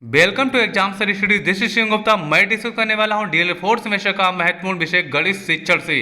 Welcome to Exam Study. This is Shiv Gupta. मैं discuss करने वाला हूं डीएलएड फोर्थ सेमेस्टर का महत्वपूर्ण विषय गणित शिक्षण से।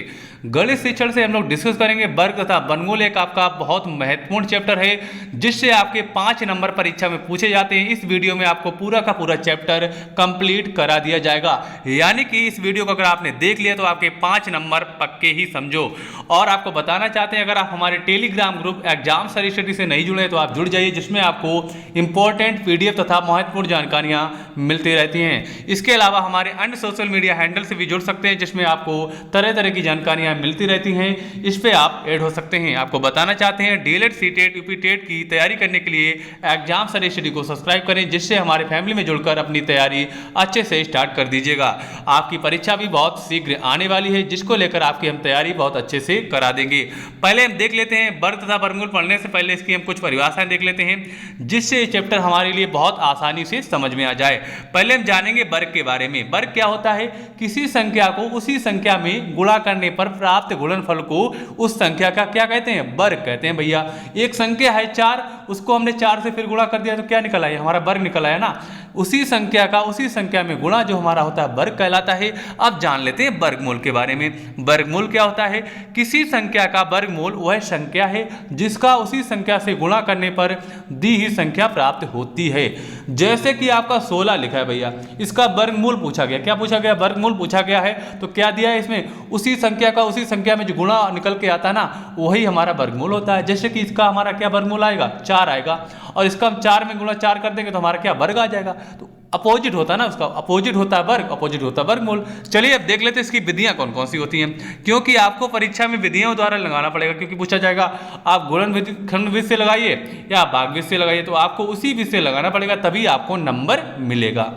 गणित शिक्षण से हम लोग डिस्कस करेंगे वर्ग तथा वर्गमूल। एक आपका बहुत महत्वपूर्ण चैप्टर है जिससे आपके 5 नंबर परीक्षा में पूछे जाते हैं। इस वीडियो में आपको पूरा का पूरा चैप्टर कंप्लीट करा दिया जाएगा, यानी कि इस वीडियो को अगर आपने देख लिया तो आपके 5 नंबर पक्के ही समझो। और आपको बताना चाहते हैं, अगर आप हमारे टेलीग्राम ग्रुप एग्जाम स्टडी से नहीं जुड़े तो आप जुड़ जाइए, जिसमें आपको इंपॉर्टेंट पीडीएफ तथा महत्वपूर्ण जानकारियां मिलती रहती हैं। इसके अलावा हमारे अन्य सोशल मीडिया हैंडल से भी जुड़ सकते हैं, जिसमें आपको तरह तरह की जानकारियां मिलती रहती हैं। इस पे आप ऐड हो सकते हैं। आपको बताना चाहते हैं, डीएलएड सीटेट यूपी टेट की तैयारी करने के लिए एग्जाम स्टडी को सब्सक्राइब करें, जिससे हमारे फैमिली में जुड़कर अपनी तैयारी अच्छे से स्टार्ट कर दीजिएगा। आपकी परीक्षा भी बहुत शीघ्र आने वाली है, जिसको लेकर आपकी हम तैयारी बहुत अच्छे से करा देंगे। पहले हम देख लेते हैं वर्ग तथा वर्गमूल। पढ़ने से पहले इसकी हम कुछ परिभाषाएं देख लेते हैं, जिससे ये चैप्टर हमारे लिए बहुत आसानी से समझ में आ जाए। पहले हम जानेंगे वर्ग के बारे में। वर्ग क्या होता है? किसी संख्या को उसी संख्या में गुणा करने पर प्राप्त गुणनफल को उस संख्या का क्या कहते हैं? वर्ग कहते हैं। भैया एक संख्या है 4, उसको हमने 4 से फिर गुणा कर दिया तो क्या निकल आया? हमारा वर्ग निकल आया ना। उसी संख्या का उसी संख्या में गुणा जो हमारा होता है वर्ग कहलाता है। अब जान लेते हैं वर्गमूल के बारे में। वर्गमूल क्या होता है? किसी संख्या का वर्गमूल वह संख्या है जिसका उसी संख्या से गुणा करने पर दी ही संख्या प्राप्त होती है। जैसे कि आपका 16 लिखा है भैया, इसका वर्गमूल पूछा गया। क्या पूछा गया? वर्गमूल पूछा गया है। तो क्या दिया है इसमें? उसी संख्या का उसी संख्या में जो गुणा निकल के आता है ना, वही हमारा वर्गमूल होता है। जैसे कि इसका हमारा क्या वर्गमूल आएगा? 4 आएगा, और इसका हम 4 में गुणा 4 कर देंगे तो हमारा क्या? वर्ग आ जाएगा। तो अपोजिट होता है ना, उसका अपोजिट होता है वर्ग, अपोजिट होता है वर्गमूल। चलिए अब देख लेते हैं इसकी विधियां कौन कौन सी होती हैं, क्योंकि आपको परीक्षा में विधियों द्वारा लगाना पड़ेगा। क्योंकि पूछा जाएगा आप गुणन विधि खंड विधि से लगाइए या भाग विधि से लगाइए, तो आपको उसी विधि से लगाना पड़ेगा, तभी आपको नंबर मिलेगा।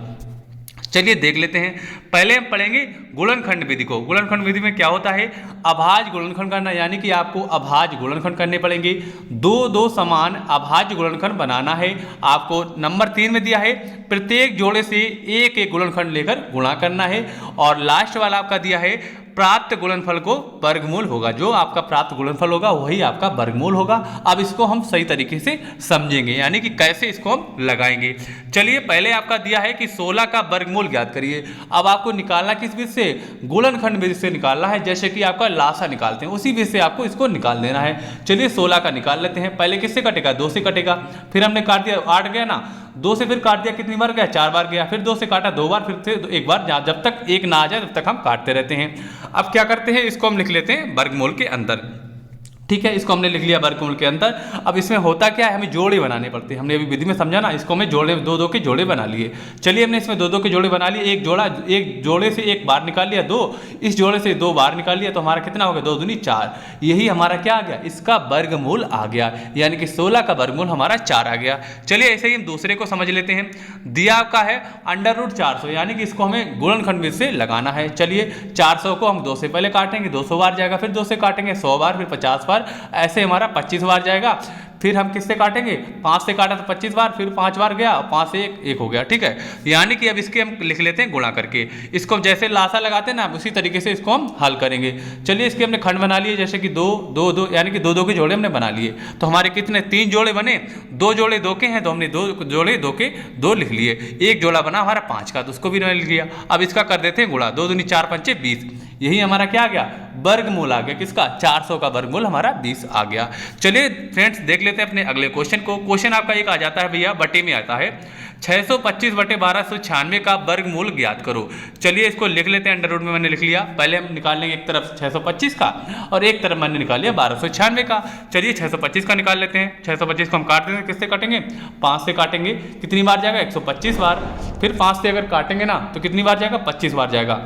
चलिए देख लेते हैं। पहले हम पढ़ेंगे गुणनखंड विधि को। गुणनखंड विधि में क्या होता है? अभाज्य गुणनखंड करना, यानी कि आपको अभाज्य गुणनखंड करने पड़ेंगे। दो समान अभाज्य गुणनखंड बनाना है। आपको नंबर 3 में दिया है, प्रत्येक जोड़े से एक एक गुणनखंड लेकर गुणा करना है। और लास्ट वाला आपका दिया है, प्राप्त गुणनफल को वर्गमूल होगा। जो आपका प्राप्त गुणनफल होगा वही आपका वर्गमूल होगा। अब इसको हम सही तरीके से समझेंगे, यानी कि कैसे इसको हम लगाएंगे। चलिए पहले आपका दिया है कि 16 का वर्गमूल ज्ञात करिए। अब आपको निकालना किस विधि से? गुणनखंड विधि से निकालना है। जैसे कि आपका लासा निकालते हैं, उसी विधि से आपको इसको निकाल देना है। चलिए 16 का निकाल लेते हैं। पहले किससे कटेगा? 2 से कटेगा। फिर हमने काट दिया, 8 गया ना। 2 से फिर काट दिया, कितनी बार गया? 4 बार गया। फिर 2 से काटा 2 बार, फिर से 1 बार। जब तक 1 ना आ जाए तब तक हम काटते रहते हैं। अब क्या करते हैं, इसको हम लिख लेते हैं वर्गमूल के अंदर। ठीक है, इसको हमने लिख लिया वर्गमूल के अंदर। अब इसमें होता क्या है, हमें जोड़े बनाने पड़ते हैं। हमने अभी विधि में समझा ना, इसको हमें जोड़े 2-2 के जोड़े बना लिए। चलिए हमने इसमें 2-2 के जोड़े बना लिए। एक जोड़े से 1 बार निकाल लिया 2, इस जोड़े से 2 बार निकाल लिया, तो हमारा कितना हो गया? 2 दूनी 4। यही हमारा क्या आ गया? इसका वर्गमूल आ गया, यानी कि 16 का वर्गमूल हमारा 4 आ गया। चलिए ऐसे ही हम दूसरे को समझ लेते हैं। दिया आपका है √400, यानी कि इसको हमें गुणनखंड विधि से लगाना है। चलिए 400 को हम 2 से पहले काटेंगे, 200 बार जाएगा। फिर 2 से काटेंगे 100 बार, फिर 50 बार, ऐसे हमारा 25 बार जाएगा। फिर हम किससे काटेंगे? 5 से काटा तो 25 बार, फिर 5 बार गया, 5 से 1 हो गया। ठीक है, यानी कि अब इसके हम लिख लेते हैं गुणा करके। इसको जैसे लासा लगाते हैं ना, उसी तरीके से इसको हम हल करेंगे। चलिए इसके हमने खंड बना लिए, जैसे कि 2 यानी कि 2-2 के जोड़े हमने बना लिए। तो हमारे कितने? 3 जोड़े बने। 2 जोड़े 2 के हैं, तो हमने 2 जोड़े 2 के 2 लिख लिए। एक जोड़ा बना हमारा 5 का, तो उसको भी लिख लिया। अब इसका कर देते हैं गुणा। 2 दूनी 4 पंचे 20। यही हमारा क्या आ गया? वर्गमूल आ गया। किसका? 400 का वर्गमूल हमारा 20 आ गया। चलिए फ्रेंड्स देख लेते हैं अपने अगले क्वेश्चन को। क्वेश्चन आपका एक आ जाता है भैया, बटे में आता है, 625 बटे 1296 का वर्गमूल ज्ञात करो। चलिए इसको लिख लेते हैं। अंडर रूट में मैंने लिख लिया। पहले हम निकाल लेंगे एक तरफ 625 का, और एक तरफ मैंने निकाल लिया 1296 का। चलिए 625 का निकाल लेते हैं। 625 को हम काट देंगे, किससे काटेंगे? 5 से काटेंगे। कितनी बार जाएगा? 125 बार। फिर 5 से अगर काटेंगे ना तो कितनी बार जाएगा? 25 बार जाएगा।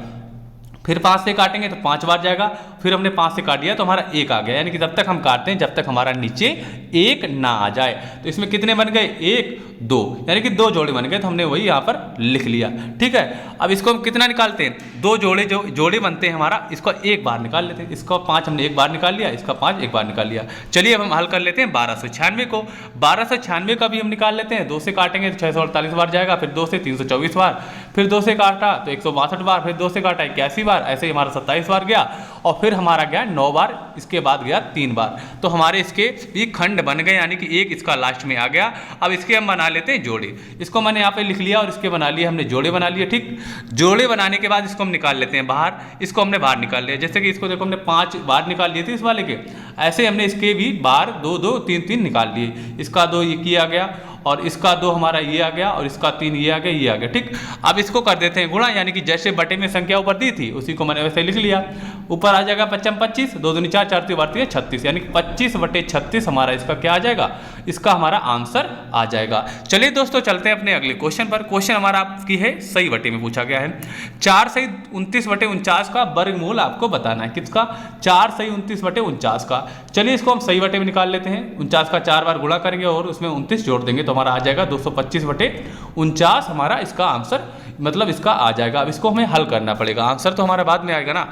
फिर 5 से काटेंगे तो 5 बार जाएगा। फिर हमने 5 से काट दिया तो हमारा 1 आ गया, यानी कि जब तक हम काटते हैं जब तक हमारा नीचे 1 ना आ जाए। तो इसमें कितने बन गए? 1 2, यानी कि 2 जोड़े बन गए, तो हमने वही यहाँ पर लिख लिया। ठीक है, अब इसको हम कितना निकालते हैं? 2 जोड़े जो जोड़े बनते हैं हमारा, इसको 1 बार निकाल लेते हैं। इसका 5 हमने 1 बार निकाल लिया, इसका 5 1 बार निकाल लिया। चलिए अब हम हल कर लेते हैं 1296 को। 1296 का भी हम निकाल लेते हैं। 2 से काटेंगे तो 648 बार जाएगा। फिर 2 से 324 बार, फिर 2 से काटा तो 162 बार, फिर 2 से काटा 81 बार, ऐसे ही हमारा 27 बार गया। और फिर हमारा गया 9 बार, इसके बाद गया 3 बार। तो हमारे इसके ये खंड बन गए, यानी कि एक इसका लास्ट में आ गया। अब इसके हम बना लेते हैं जोड़े। इसको मैंने यहाँ पे लिख लिया और इसके बना लिए हमने जोड़े बना लिए। ठीक, जोड़े बनाने के बाद इसको हम निकाल लेते हैं बाहर। इसको हमने बाहर निकाल लिया, जैसे कि इसको देखो हमने 5 बार निकाल लिए थे इस वाले के, ऐसे हमने इसके भी बार 2 2 3 3 निकाल लिए। इसका 2 ये आ गया और इसका 2 हमारा ये आ गया और इसका 3 ये आ गया, ये आ गया। ठीक, अब इसको कर देते हैं गुणा, यानी कि जैसे बटे में संख्या ऊपर दी थी उसी को मैंने वैसे लिख लिया। ऊपर आ जाएगा 5 25, 2 दूनी 4, 4 3 36, यानी कि 25/36 हमारा इसका क्या आ जाएगा, इसका हमारा आंसर आ जाएगा। चलिए दोस्तों चलते हैं अपने अगले क्वेश्चन पर। क्वेश्चन हमारा आपकी है सही बटे में पूछा गया है। 4 सही 29/49 का वर्गमूल आपको बताना है। किसका? 4 सही 29/49 का। चलिए इसको हम सही बटे में निकाल लेते हैं। 49 का 4 बार गुणा करेंगे और उसमें 29 जोड़ देंगे तो हमारा आ जाएगा 225/49 हमारा इसका आंसर, मतलब इसका आ जाएगा। अब इसको हमें हल करना पड़ेगा, आंसर तो हमारा बाद में आएगा ना।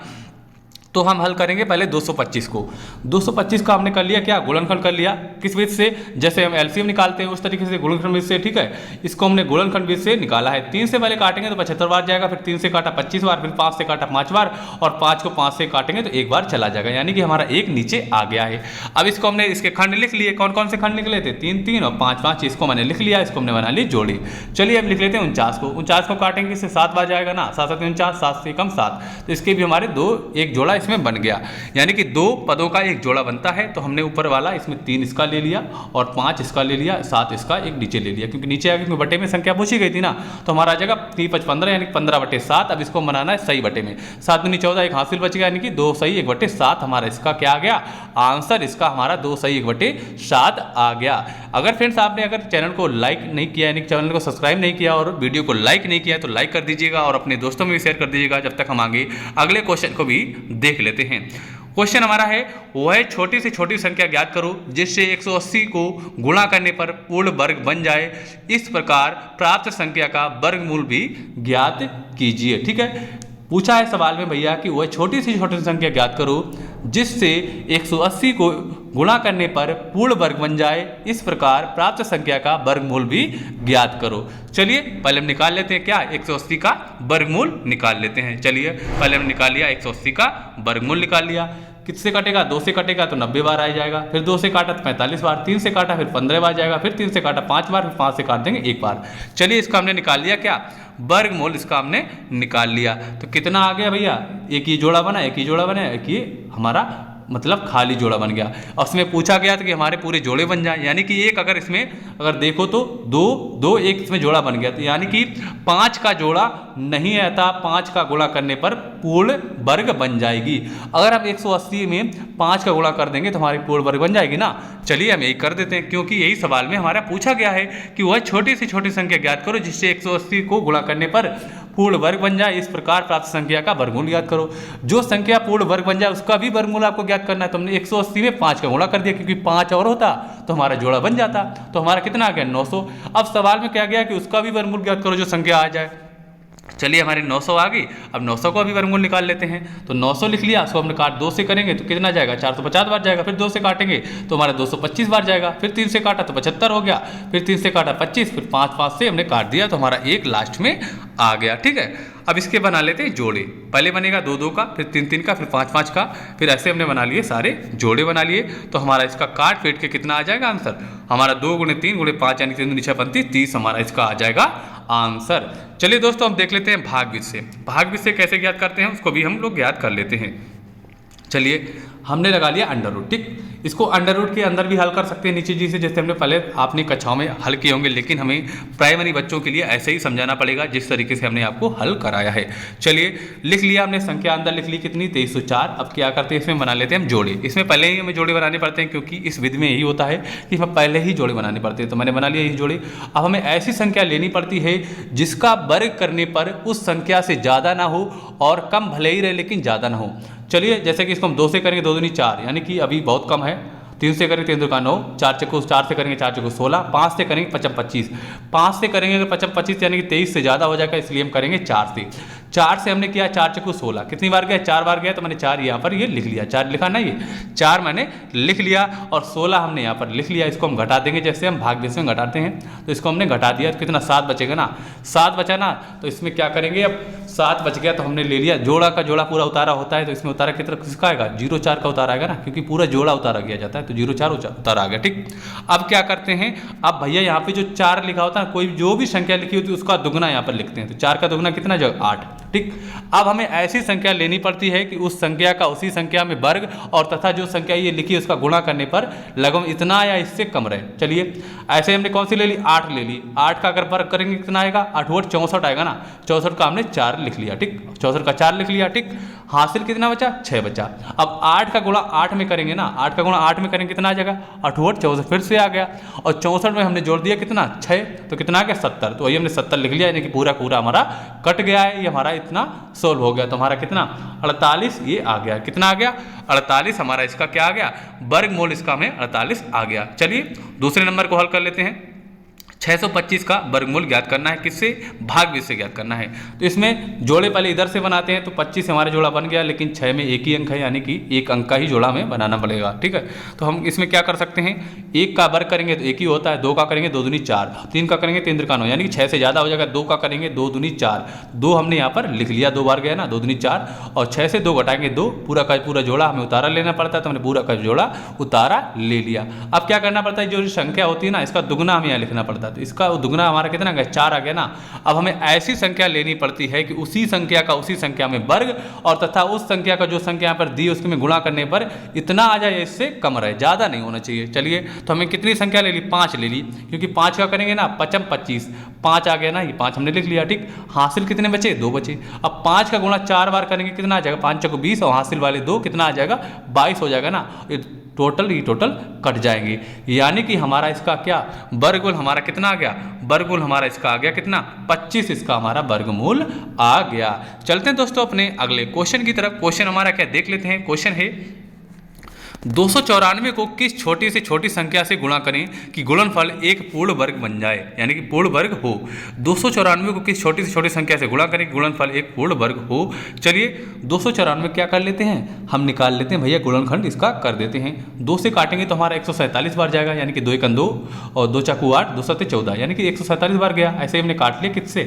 तो हम हल करेंगे पहले 225 को। 225 का हमने कर लिया क्या, गुणनखंड कर लिया। किस विधि से? जैसे हम एलसीएम निकालते हैं उस तरीके से गुणनखंड विधि से। ठीक है, इसको हमने गुणनखंड विधि से निकाला है। 3 से पहले काटेंगे तो 75 बार जाएगा, फिर 3 से काटा 25 बार, फिर 5 से काटा 5 बार और 5 को 5 से काटेंगे तो 1 बार चला जाएगा, यानी कि हमारा 1 नीचे आ गया है। अब इसको हमने इसके खंड लिख लिए। कौन कौन से खंड निकले थे? 3 3 और 5 5। इसको मैंने लिख लिया, इसको हमने बना ली जोड़ी। चलिए अब लिख लेते हैं 49 को। 49 को काटेंगे इससे 7 बार जाएगा ना, 7 7 49, 7 से कम 7, तो इसके भी हमारे 2 एक जोड़ा इसमें बन गया, यानी कि 2 पदों का एक जोड़ा बनता है। तो हमने ऊपर वाला इसमें 3 इसका ले लिया और 5 इसका ले लिया, 7 इसका एक नीचे ले लिया, क्योंकि नीचे आगे बटे में संख्या पूछी गई थी ना, तो हमारा आ जाएगा 3 5 15, यानी 15/7। अब इसको बनाना है सही बटे में। 7 दूनी 14, एक हासिल बच गया, यानी कि 2 सही 1/7 हमारा इसका क्या आ गया, आंसर इसका हमारा 2 सही 1/7 आ गया। अगर फ्रेंड्स आपने अगर चैनल को लाइक नहीं किया, यानी चैनल को सब्सक्राइब नहीं किया और वीडियो को लाइक नहीं किया तो लाइक कर दीजिएगा और अपने दोस्तों में भी शेयर कर दीजिएगा, जब तक हम आगे अगले क्वेश्चन को भी देख लेते हैं। क्वेश्चन हमारा है, वह छोटी से छोटी संख्या ज्ञात करो जिससे 180 को गुणा करने पर पूर्ण वर्ग बन जाए। इस प्रकार प्राप्त संख्या का वर्गमूल भी ज्ञात कीजिए। ठीक है, पूछा है सवाल में भैया कि वह छोटी से छोटी संख्या ज्ञात करो जिससे 180 को गुणा करने पर पूर्ण वर्ग बन जाए। इस प्रकार प्राप्त संख्या का वर्गमूल भी ज्ञात करो। चलिए पहले हम निकाल लेते हैं क्या, 180 का वर्गमूल निकाल लेते हैं। चलिए पहले हमने निकाल लिया 180 का वर्गमूल निकाल लिया। किससे कटेगा? 2 से कटेगा तो 90 बार आ जाएगा, फिर 2 से काटा तो 45 बार, 3 से काटा फिर 15 बार जाएगा, फिर 3 से काटा 5 बार, फिर 5 से काट देंगे 1 बार। चलिए इसका हमने निकाल लिया क्या, वर्गमूल इसका हमने निकाल लिया। तो कितना आ गया भैया, एक ये जोड़ा बना, एक ये जोड़ा बना, एक ये हमारा मतलब खाली जोड़ा बन गया। और उसमें पूछा गया था कि हमारे पूरे जोड़े बन जाए, यानी कि एक अगर इसमें अगर देखो तो 2 2 एक इसमें जोड़ा बन गया, तो यानी कि 5 का जोड़ा नहीं आता, 5 का गुणा करने पर पूर्ण वर्ग बन जाएगी। अगर हम 180 में 5 का गुणा कर देंगे तो हमारी पूर्ण वर्ग बन जाएगी ना। चलिए हम यही कर देते हैं, क्योंकि यही सवाल में हमारा पूछा गया है कि वह छोटी से छोटी संख्या ज्ञात करो जिससे 180 को गुणा करने पर पूर्ण वर्ग बन जाए। इस प्रकार प्राप्त संख्या का वर्गमूल ज्ञात करो। जो संख्या पूर्ण वर्ग बन जाए उसका भी वर्गमूल आपको ज्ञात करना है। तो हमने 180 में 5 का गुणा कर दिया, क्योंकि 5 और होता तो हमारा जोड़ा बन जाता। तो हमारा कितना आ गया, 900। अब सवाल में क्या गया कि उसका भी वर्गमूल ज्ञात करो जो संख्या आ जाए। चलिए हमारी 900 आ गई। अब 900 को भी वर्गमूल निकाल लेते हैं। तो 900 लिख लिया, उसको हमने काट 2 से करेंगे तो कितना जाएगा, 450 बार जाएगा, फिर 2 से काटेंगे तो हमारा 225 बार जाएगा, फिर 3 से काटा तो 75 हो गया, फिर 3 से काटा 25, फिर 5 से हमने काट दिया तो हमारा 1 लास्ट में आ गया। ठीक है, अब इसके बना लेते हैं जोड़े। पहले बनेगा 2 2 का, फिर 3 3 का, फिर 5 5 का, फिर ऐसे हमने बना लिए सारे जोड़े बना लिए। तो हमारा इसका काट पीट के कितना आ जाएगा आंसर, हमारा 2 × 3 × 5 यानी 3 × 6 = 30 हमारा इसका आ जाएगा आंसर। चलिए दोस्तों हम देख लेते हैं भाग विधि से। भाग विधि से कैसे ज्ञात करते हैं उसको भी हम लोग ज्ञात कर लेते हैं। चलिए हमने लगा लिया अंडर रूट। ठीक, इसको अंडर रूट के अंदर भी हल कर सकते हैं नीचे जी से, जैसे हमने पहले आपने कक्षाओं में हल किए होंगे, लेकिन हमें प्राइमरी बच्चों के लिए ऐसे ही समझाना पड़ेगा जिस तरीके से हमने आपको हल कराया है। चलिए लिख लिया हमने, संख्या अंदर लिख ली कितनी, 2304। अब क्या करते हैं, इसमें बना लेते हैं हम जोड़े। इसमें पहले ही हमें जोड़े बनाने पड़ते हैं, क्योंकि इस विधि में यही होता है कि हमें पहले ही जोड़े बनाने पड़ते हैं। तो मैंने बना लिया यही जोड़े। अब हमें ऐसी संख्या लेनी पड़ती है जिसका वर्ग करने पर उस संख्या से ज़्यादा ना हो और कम भले ही रहे लेकिन ज़्यादा ना हो। चलिए जैसे कि इसको हम 2 से करेंगे, 2 दूनी 4, यानी कि अभी बहुत कम है। 3 से करेंगे 3 2 का 9, 4 चक्कू 4 से करेंगे 4 चक्कू 16, 5 से करेंगे 55 25, 5 से करेंगे अगर 55 25 यानी कि 23 से ज़्यादा हो जाएगा, इसलिए हम करेंगे 4 से। 4 से हमने किया 4 चक्कू 16, कितनी बार गया, 4 बार गया, तो मैंने 4 यहाँ पर ये लिख लिया, 4 लिखा ना, ये 4 मैंने लिख लिया और 16 हमने यहाँ पर लिख लिया। इसको हम घटा देंगे, जैसे हम भाग में घटाते हैं, तो इसको हमने घटा दिया तो कितना 7 बचेगा ना, 7 बचा ना। तो इसमें क्या करेंगे, अब 7 बच गया तो हमने ले लिया, जोड़ा का जोड़ा पूरा उतारा होता है तो इसमें उतारा कितना किसका आएगा, 0 4 का उतारा आएगा ना, क्योंकि पूरा जोड़ा उतारा गया जाता है तो 0 4 उतारा आ गया। ठीक, अब क्या करते हैं, अब भैया यहाँ पे जो 4 लिखा होता है, कोई जो भी संख्या लिखी होती है उसका दुगना यहाँ पर लिखते हैं, तो 4 का दुगना कितना जो 8। ठीक, अब हमें ऐसी संख्या लेनी पड़ती है कि उस संख्या का उसी संख्या में वर्ग और तथा जो संख्या ये लिखी है उसका गुणा करने पर लगभग इतना या इससे कम रहे। चलिए ऐसे हमने कौन सी ले ली, 8 ले ली, 8 का अगर वर्ग करेंगे कितना आएगा, 8 × 8 64 आएगा ना, 64 का हमने 4 लिख लिया। ठीक, 64 का 4 लिख लिया। ठीक, हासिल कितना बचा, 6 बचा। अब 8 का गुणा 8 में करेंगे ना, 8 का गुणा 8 में करेंगे कितना आ जाएगा, 8 × 8 64 फिर से आ गया, और 64 में हमने जोड़ दिया कितना 6, तो कितना आ गया 70, तो वही हमने 70 लिख लिया, यानी कि पूरा पूरा हमारा कट गया है, ये हमारा इतना सोल्व हो गया। तो हमारा कितना 48 ये आ गया, कितना आ गया 48, हमारा इसका क्या आ गया, वर्गमूल इसका हमें 48 आ गया। चलिए दूसरे नंबर को हल कर लेते हैं। 625 का वर्गमूल ज्ञात करना है, किससे, भाग्य से ज्ञात करना है। तो इसमें जोड़े पहले इधर से बनाते हैं, तो 25 हमारा जोड़ा बन गया, लेकिन 6 में एक ही अंक है, यानी कि एक अंक का ही जोड़ा हमें बनाना पड़ेगा। ठीक है, तो हम इसमें क्या कर सकते हैं, 1 का वर्ग करेंगे तो 1 ही होता है, 2 का करेंगे 2 दूनी 4, 3 का करेंगे 3 त्रिका 9, यानी कि 6 से ज़्यादा हो जाएगा, 2 का करेंगे 2 दूनी 4, 2 हमने यहाँ पर लिख लिया, 2 बार गया ना, 2 दूनी 4, और 6 से 2 घटाएंगे 2, पूरा का पूरा जोड़ा हमें उतारा लेना पड़ता है, तो हमने पूरा का जोड़ा उतारा ले लिया। अब क्या करना पड़ता है, जो संख्या होती है ना इसका दुगना हमें यहाँ लिखना पड़ता है, तो इसका दुगना हमारा कितना गया, 4 आ गया ना। अब हमें ऐसी संख्या लेनी पड़ती है कि उसी संख्या का उसी संख्या में वर्ग और तथा उस संख्या का जो संख्या यहाँ पर दी उसके में गुणा करने पर इतना आ जाए, इससे कम रहे, ज़्यादा नहीं होना चाहिए। चलिए तो हमें कितनी संख्या ले ली, 5 ले ली, क्योंकि 5 का करेंगे ना 5 × 25, 5 आ गया ना, ये 5 हमने लिख लिया। ठीक, हासिल कितने बचे, 2 बचे। अब 5 का गुणा 4 बार करेंगे कितना आ जाएगा, 5 × 20, और हासिल वाले 2 कितना आ जाएगा, 22 हो जाएगा ना, टोटल कट जाएंगे, यानी कि हमारा इसका क्या वर्गमूल हमारा कितना आ गया, वर्गमूल हमारा इसका आ गया कितना 25, इसका हमारा वर्गमूल आ गया। चलते हैं दोस्तों अपने अगले क्वेश्चन की तरफ। क्वेश्चन हमारा क्या देख लेते हैं। क्वेश्चन है 294 को किस छोटी से छोटी संख्या से गुणा करें कि गुणनफल एक पूर्ण वर्ग बन जाए, यानी कि पूर्ण वर्ग हो। 294 को किस छोटी से छोटी संख्या से गुणा करें कि गुणनफल एक पूर्ण वर्ग हो। चलिए 294 क्या कर लेते हैं, हम निकाल लेते हैं भैया, गुणनखंड इसका कर देते हैं। 2 से काटेंगे तो हमारा 147 बार जाएगा, यानी कि 2 × 2 और 2 × 8 2 × 7 14, यानी कि 147 बार गया। ऐसे ही हमने काट लिया किससे,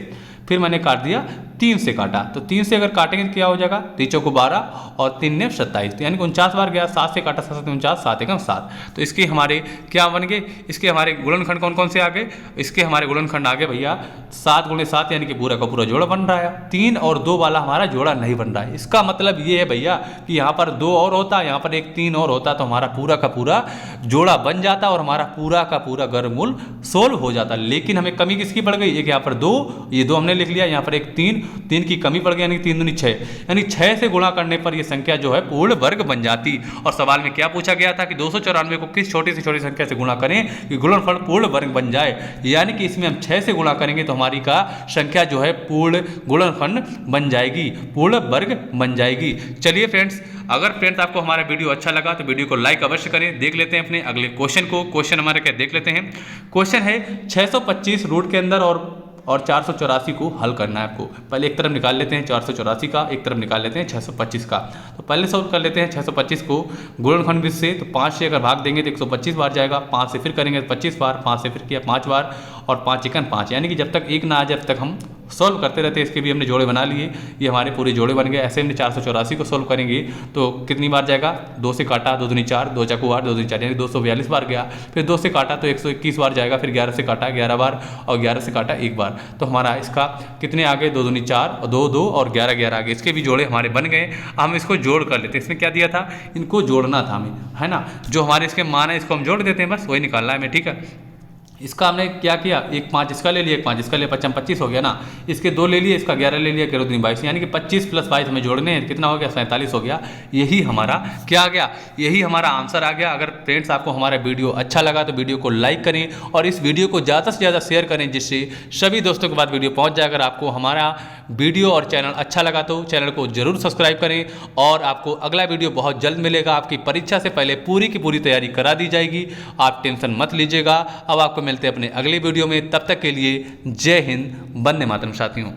फिर मैंने काट दिया 3 से काटा, तो 3 से अगर काटेंगे तो क्या हो जाएगा, 3 × 12 और 3 × 27, यानी कि 49 बार गया। 7 से काटा 7 × 49, 7 × 7, तो इसके हमारे क्या बन गए, इसके हमारे गुणनखंड कौन कौन से आ गए, इसके हमारे गुणनखंड आ गए भैया 7 × 7, यानी कि पूरा का पूरा जोड़ा बन रहा है। 3 और 2 वाला हमारा जोड़ा नहीं बन रहा है। इसका मतलब ये है भैया कि यहाँ पर 2 और होता, यहाँ पर एक 3 और होता, तो हमारा पूरा का पूरा जोड़ा बन जाता और हमारा पूरा का पूरा वर्गमूल सोल्व हो जाता। लेकिन हमें कमी किसकी पड़ गई, एक यहाँ पर 2, ये 2 हमने लिख लिया, यहाँ पर एक 3 की कमी पड़ गई, यानी 3 दूनी 6, यानी 6 से गुणा करने पर यह संख्या जो है पूर्ण वर्ग बन जाती। और सवाल में क्या पूछा गया था कि 294 को किस छोटी से छोटी संख्या से गुणा करें कि गुणनफल पूर्ण वर्ग बन जाए, यानी कि इसमें हम 6 से गुणा करेंगे तो हमारी का संख्या जो है पूर्ण गुणनखंड बन जाएगी, पूर्ण वर्ग बन जाएगी। चलिए फ्रेंड्स, अगर फ्रेंड्स आपको हमारा वीडियो अच्छा लगा तो वीडियो को लाइक अवश्य करें। देख लेते हैं अपने अगले क्वेश्चन को। क्वेश्चन हमारे क्या देख लेते हैं। क्वेश्चन है 625 रूट के अंदर और 484 को हल करना है आपको। पहले एक तरफ निकाल लेते हैं 484 का, एक तरफ निकाल लेते हैं 625 का। तो पहले सॉल्व कर लेते हैं 625 को गुणनखंड से, तो 5 से अगर भाग देंगे तो 125 बार जाएगा, 5 से फिर करेंगे तो 25 बार, 5 से फिर किया 5 बार, और 5 × 5, यानी कि जब तक 1 ना आ जाए तब तक हम सॉल्व करते रहते हैं। इसके भी हमने जोड़े बना लिए, ये हमारे पूरे जोड़े बन गए। ऐसे हमने 484 को सॉल्व करेंगे तो कितनी बार जाएगा, 2 से काटा 2 दूनी 4, 2 × 8 2 दूनी 4, यानी 242 बार गया। फिर 2 से काटा तो 121 बार जाएगा, फिर 11 से काटा 11 बार, और 11 से काटा 1 बार, तो हमारा इसका कितने आ गए, 2 दूनी 4 और 2 2 और 11 11 आ गए। इसके भी जोड़े हमारे बन गए। हम इसको जोड़ कर लेते हैं। इसमें क्या दिया था, इनको जोड़ना था हमें, है ना, जो हमारे इसके मान है इसको हम जोड़ देते हैं, बस वही निकालना है हमें। ठीक है, इसका हमने क्या किया, 1 5 इसका ले लिया, 1 5 इसका ले, 5 25 हो गया ना, इसके 2 ले लिए, इसका 11 ले लिया, 11 दूनी 22, यानी कि 25 + 22 हमें जोड़ने हैं, कितना हो गया 47 हो गया। यही हमारा क्या आ गया, यही हमारा आंसर आ गया। अगर फ्रेंड्स आपको हमारा वीडियो अच्छा लगा तो वीडियो को लाइक करें और इस वीडियो को ज़्यादा से ज़्यादा शेयर करें, जिससे सभी दोस्तों के बाद वीडियो पहुँच जाए। अगर आपको हमारा वीडियो और चैनल अच्छा लगा तो चैनल को जरूर सब्सक्राइब करें, और आपको अगला वीडियो बहुत जल्द मिलेगा। आपकी परीक्षा से पहले पूरी की पूरी तैयारी करा दी जाएगी, आप टेंशन मत लीजिएगा। अब आपको मिलते हैं अपने अगले वीडियो में, तब तक के लिए जय हिंद, वंदे मातरम साथियों।